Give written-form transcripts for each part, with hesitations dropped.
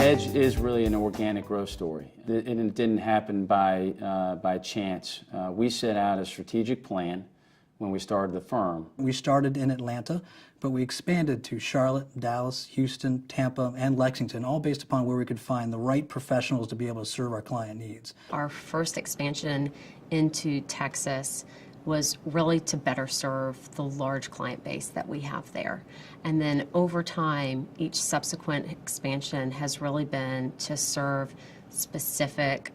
Edge is really an organic growth story, and it didn't happen by chance. We set out a strategic plan when we started the firm. We started in Atlanta, but we expanded to Charlotte, Dallas, Houston, Tampa, and Lexington, all based upon where we could find the right professionals to be able to serve our client needs. Our first expansion into Texas was really to better serve the large client base that we have there. And then over time, each subsequent expansion has really been to serve specific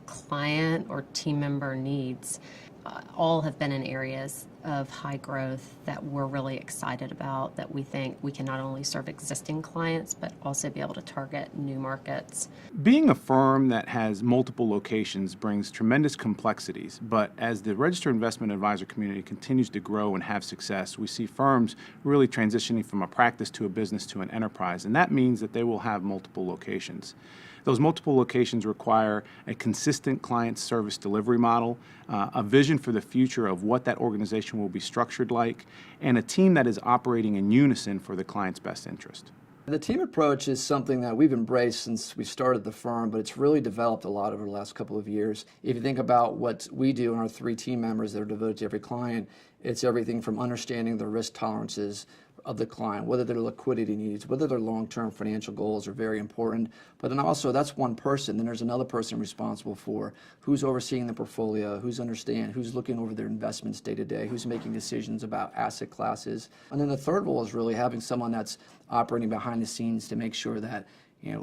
client or team member needs. All have been in areas of high growth that we're really excited about, that we think we can not only serve existing clients, but also be able to target new markets. Being a firm that has multiple locations brings tremendous complexities, but as the registered investment advisor community continues to grow and have success, we see firms really transitioning from a practice to a business to an enterprise, and that means that they will have multiple locations. Those multiple locations require a consistent client service delivery model, a vision for the future of what that organization will be structured like, and a team that is operating in unison for the client's best interest. The team approach is something that we've embraced since we started the firm, but it's really developed a lot over the last couple of years. If you think about what we do and our 3 team members that are devoted to every client, it's everything from understanding the risk tolerances of the client, whether their liquidity needs, whether their long-term financial goals are very important. But then also, that's one person. Then there's another person responsible for who's overseeing the portfolio, who's looking over their investments day to day, who's making decisions about asset classes. And then the third role is really having someone that's operating behind the scenes to make sure that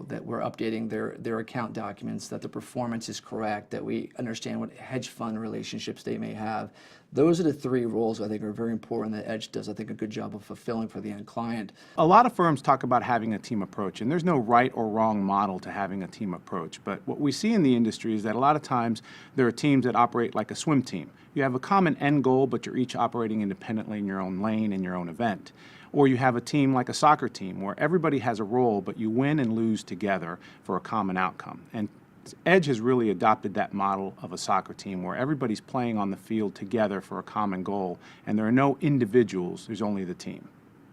that we're updating their account documents, that the performance is correct, that we understand what hedge fund relationships they may have. Those are the 3 roles I think are very important that Edge does, I think, a good job of fulfilling for the end client. A lot of firms talk about having a team approach, and there's no right or wrong model to having a team approach. But what we see in the industry is that a lot of times there are teams that operate like a swim team. You have a common end goal, but you're each operating independently in your own lane, in your own event. Or you have a team like a soccer team where everybody has a role, but you win and lose together for a common outcome. And Edge has really adopted that model of a soccer team where everybody's playing on the field together for a common goal, and there are no individuals, there's only the team.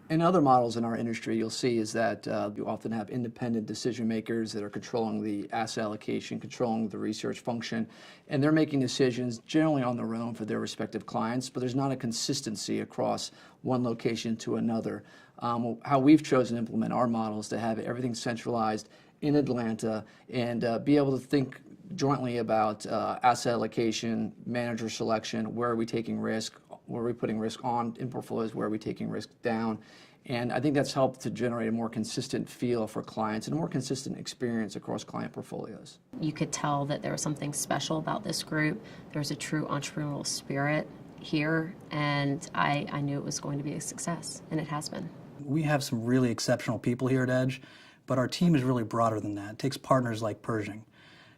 In other models in our industry, you'll see is that you often have independent decision makers that are controlling the asset allocation, controlling the research function, and they're making decisions generally on their own for their respective clients, but there's not a consistency across one location to another. How we've chosen to implement our model is to have everything centralized in Atlanta and be able to think jointly about asset allocation, manager selection, where are we taking risk, where are we putting risk on in portfolios, where are we taking risk down. And I think that's helped to generate a more consistent feel for clients and a more consistent experience across client portfolios. You could tell that there was something special about this group. There's a true entrepreneurial spirit here, and I knew it was going to be a success, and it has been. We have some really exceptional people here at Edge, but our team is really broader than that. It takes partners like Pershing.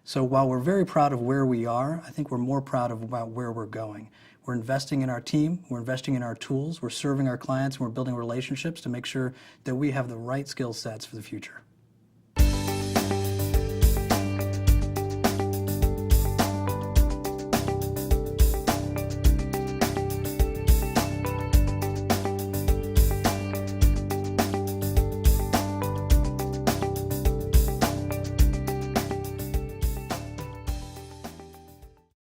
So while we're very proud of where we are, I think we're more proud of about where we're going. We're investing in our team, we're investing in our tools, we're serving our clients, and we're building relationships to make sure that we have the right skill sets for the future.